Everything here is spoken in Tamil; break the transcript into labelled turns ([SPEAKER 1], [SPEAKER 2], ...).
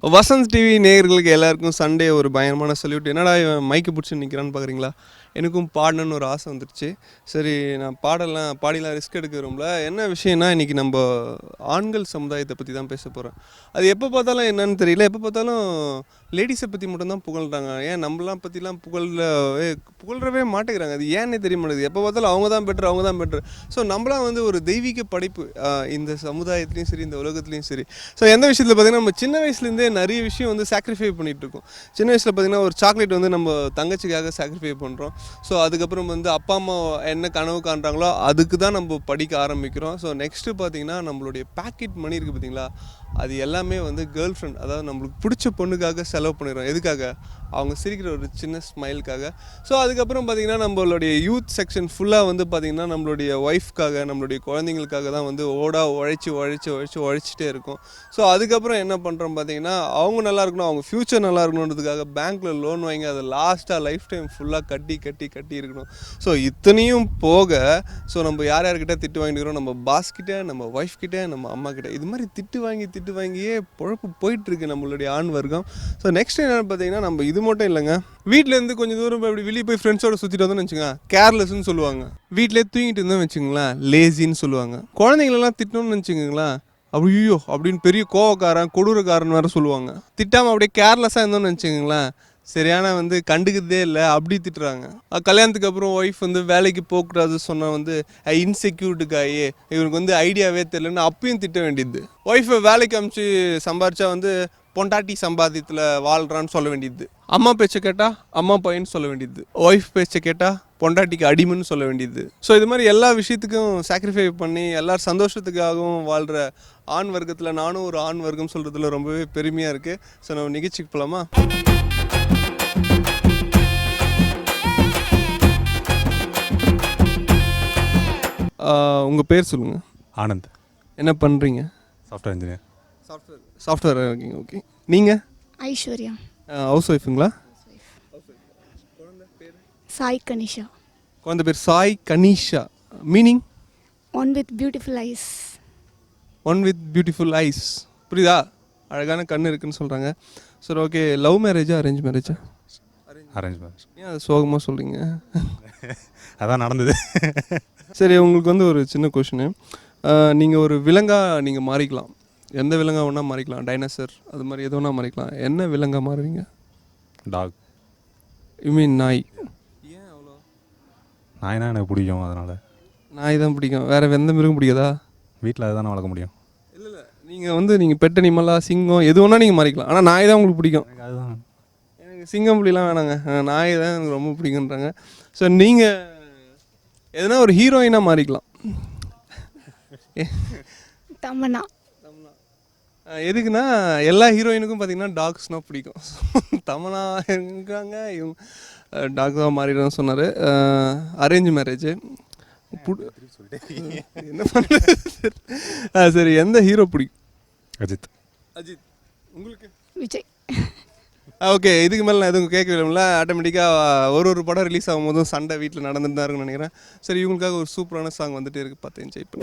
[SPEAKER 1] வசந்த் டிவி நேயர்களுக்கு எல்லாருக்கும் சண்டே ஒரு பயங்கரமான சல்யூட். என்னடா இவன் மைக்கு பிடிச்சி நிற்கிறான்னு பார்க்குறீங்களா? எனக்கும் பாடணுன்னு ஒரு ஆசை வந்துடுச்சு. சரி, நான் பாடிலாம் ரிஸ்க் எடுக்கிறோம்ல. என்ன விஷயம்னா, இன்றைக்கி நம்ம ஆண்கள் சமுதாயத்தை பற்றி தான் பேச போகிறேன். அது எப்போ பார்த்தாலும் என்னன்னு தெரியல, எப்போ பார்த்தாலும் லேடிஸை பற்றி மட்டும்தான் புகழ்கிறாங்க. ஏன் நம்மளாம் பற்றிலாம் புகழ்றவே மாட்டேங்கிறாங்க. அது ஏன்னே தெரிய மாட்டேங்குது. எப்போ பார்த்தாலும் அவங்க தான் பெட்ரு. ஸோ நம்மளாம் வந்து ஒரு தெய்வீக படைப்பு இந்த சமுதாயத்துலேயும் சரி, இந்த உலகத்துலேயும் சரி. ஸோ எந்த விஷயத்தில் பார்த்திங்கன்னா, நம்ம சின்ன வயசுலேருந்தே நிறைய விஷயம் வந்து சாக்ரிஃபை பண்ணிகிட்ருக்கோம். சின்ன வயசில் பார்த்திங்கன்னா, ஒரு சாக்லேட் வந்து நம்ம தங்கச்சிக்காக சாக்ரிஃபை பண்ணுறோம். ஸோ அதுக்கப்புறம் வந்து அப்பா அம்மா என்ன கனவு காண்றாங்களோ அதுக்கு தான் நம்ம படிக்க ஆரம்பிக்கிறோம். ஸோ நெக்ஸ்ட்டு பார்த்திங்கன்னா, நம்மளுடைய பாக்கெட் மணி இருக்குது பார்த்திங்களா, அது எல்லாமே வந்து கேர்ள் ஃப்ரெண்ட், அதாவது நம்மளுக்கு பிடிச்ச பொண்ணுக்காக செலவு பண்ணிடுறோம். எதுக்காக? அவங்க சிரிக்கிற ஒரு சின்ன ஸ்மைலுக்காக. ஸோ அதுக்கப்புறம் பார்த்திங்கன்னா, நம்மளுடைய யூத் செக்ஷன் ஃபுல்லாக வந்து பார்த்திங்கன்னா, நம்மளுடைய ஒய்ஃப்காக, நம்மளுடைய குழந்தைங்களுக்காக தான் வந்து உழைச்சிட்டே இருக்கும். ஸோ அதுக்கப்புறம் என்ன பண்ணுறோம் பார்த்திங்கன்னா, அவங்க நல்லா இருக்கணும், அவங்க ஃப்யூச்சர் நல்லா இருக்கணுன்றதுக்காக பேங்க்கில் லோன் வாங்கி அதை லாஸ்ட்டாக லைஃப் டைம் ஃபுல்லாக கட்டி இருக்கணும். ஸோ இத்தனையும் போக நம்ம யார்கிட்ட திட்டு வாங்கிக்கிறோம்? நம்ம பாஸ்கிட்ட, நம்ம ஒய்ஃப்கிட்ட, நம்ம அம்மா கிட்ட. இது மாதிரி திட்டு வாங்கியே பொழப்பு போயிட்டுருக்கு நம்மளுடைய ஆண் வர்க்கம். ஸோ நெக்ஸ்ட் என்னென்னு பார்த்தீங்கன்னா, நம்ம இது மட்டும் இல்லைங்க, வீட்டிலேருந்து கொஞ்சம் தூரம் அப்படி வெளியே போய் ஃப்ரெண்ட்ஸோட சுற்றிட்டு வந்தோம்னு வச்சுக்கோங்க, கேர்லெஸ்ன்னு சொல்லுவாங்க. வீட்டிலே தூங்கிட்டு இருந்தோம்னு வச்சுங்களேன், லேசின்னு சொல்லுவாங்க. குழந்தைங்களெல்லாம் திட்டணும்னு வச்சுக்கோங்களேன், ஐயோ அப்படின்னு பெரிய கோவக்காரன், கொடூரக்காரன் வேறு சொல்லுவாங்க. திட்டாமல் அப்படியே கேர்லெஸ்ஸாக இருந்தோம்னு வச்சுக்கோங்களேன், சரியான வந்து கண்டுக்கிறதே இல்லை, அப்படி திட்டுறாங்க. கல்யாணத்துக்கு அப்புறம் ஒய்ஃப் வந்து வேலைக்கு போகக்கூடாது சொன்னால் வந்து இன்செக்யூரிட்டுக்காயே இவனுக்கு வந்து ஐடியாவே தெரியலன்னு அப்பயும் திட்ட வேண்டியது. ஒய்ஃபை வேலைக்கு அனுப்பிச்சு சம்பாரிச்சா வந்து பொண்டாட்டி சம்பாத்தியத்தில் வாழ்கிறான்னு சொல்ல வேண்டியது. அம்மா பேச்சை கேட்டால் அம்மா பையன்னு சொல்ல வேண்டியது. ஒய்ஃப் பேச்சை கேட்டால் பொண்டாட்டிக்கு அடிமைன்னு சொல்ல வேண்டியது. ஸோ இது மாதிரி எல்லா விஷயத்துக்கும் சாக்ரிஃபை பண்ணி எல்லாரும் சந்தோஷத்துக்காகவும் வாழ்கிற ஆண் வர்க்கத்தில் நானும் ஒரு ஆண் வர்க்கம் சொல்கிறதுல ரொம்பவே பெருமையாக இருக்குது. ஸோ நம்ம நிகழ்ச்சிக்கு போகலாமா? உங்கள் பேர் சொல்லுங்கள்.
[SPEAKER 2] ஆனந்த்.
[SPEAKER 1] என்ன பண்ணுறீங்க?
[SPEAKER 2] Software engineer.
[SPEAKER 1] சாஃப்ட்வேர் இருக்கீங்க. ஓகே. நீங்கள்?
[SPEAKER 3] ஐஸ்வர்யா.
[SPEAKER 1] ஹவுஸ் ஒய்ஃபுங்களா?
[SPEAKER 3] சாய் கனிஷா.
[SPEAKER 1] குழந்தை பேர் Sai Kanisha. Meaning?
[SPEAKER 3] One with beautiful eyes.
[SPEAKER 1] One with beautiful eyes. புரியுதா? அழகான கண் இருக்குன்னு சொல்கிறாங்க. சரி, ஓகே. லவ் மேரேஜா அரேஞ்ச் மேரேஜா?
[SPEAKER 2] Arrange marriage.
[SPEAKER 1] ஏன் அது சோகமாக சொல்கிறீங்க?
[SPEAKER 2] அதான் நடந்தது.
[SPEAKER 1] சரி, உங்களுக்கு வந்து ஒரு சின்ன கொஷினு. நீங்கள் ஒரு விலங்காக நீங்கள் மாறிக்கலாம். எந்த விலங்காக வேணால் மாறிக்கலாம். டைனோசர் அது மாதிரி எது வேணால் மாறிக்கலாம். என்ன விலங்காக மாறுவீங்க?
[SPEAKER 2] டாக்.
[SPEAKER 1] யூ மீன் நாய்? ஏன் அவ்வளோ?
[SPEAKER 2] நாய்னா எனக்கு பிடிக்கும், அதனால்.
[SPEAKER 1] நாய் தான் பிடிக்கும். வேறு எந்த மிருகம் பிடிக்காதா?
[SPEAKER 2] வீட்டில் அதுதான் வளர்க்க முடியும்.
[SPEAKER 1] இல்லை, நீங்கள் பெட் அனிமலாக சிங்கம் எது வேணால் நீங்கள் மாறிக்கலாம். ஆனால் நாய் தான் உங்களுக்கு பிடிக்கும்.
[SPEAKER 2] அதுதான்.
[SPEAKER 1] எனக்கு சிங்கம் புலிலாம் வேணாங்க, நாய் தான் எனக்கு ரொம்ப பிடிக்குன்றாங்க. ஸோ நீங்கள் எதுனா ஒரு ஹீரோயினாக மாறிக்கலாம்.
[SPEAKER 3] தமன்னா.
[SPEAKER 1] எதுக்குன்னா எல்லா ஹீரோயினுக்கும் பார்த்தீங்கன்னா டாக்ஸ்னால் பிடிக்கும். தமன்னா இருக்காங்க, இவங்க டாக் தான் மாறிடுன்னு சொன்னார். அரேஞ்ச் மேரேஜ் என்ன பண்ணுறது? சரி, எந்த ஹீரோ பிடிக்கும்?
[SPEAKER 2] அஜித்.
[SPEAKER 1] அஜித். உங்களுக்கு?
[SPEAKER 3] விஜய்.
[SPEAKER 1] ஓகே. இதுக்கு மேலே நான் எதுவும் கேட்கவில்லை. ஆட்டோமேட்டிக்காக ஒரு படம் ரிலீஸ் ஆகும்போதும் சண்டை வீட்டில் நடந்துட்டு தான் இருக்குன்னு நினைக்கிறேன். சரி, இவங்களுக்காக ஒரு சூப்பரான சாங் வந்துட்டு இருக்குது, பார்த்து என்ஜாய் பண்ணி.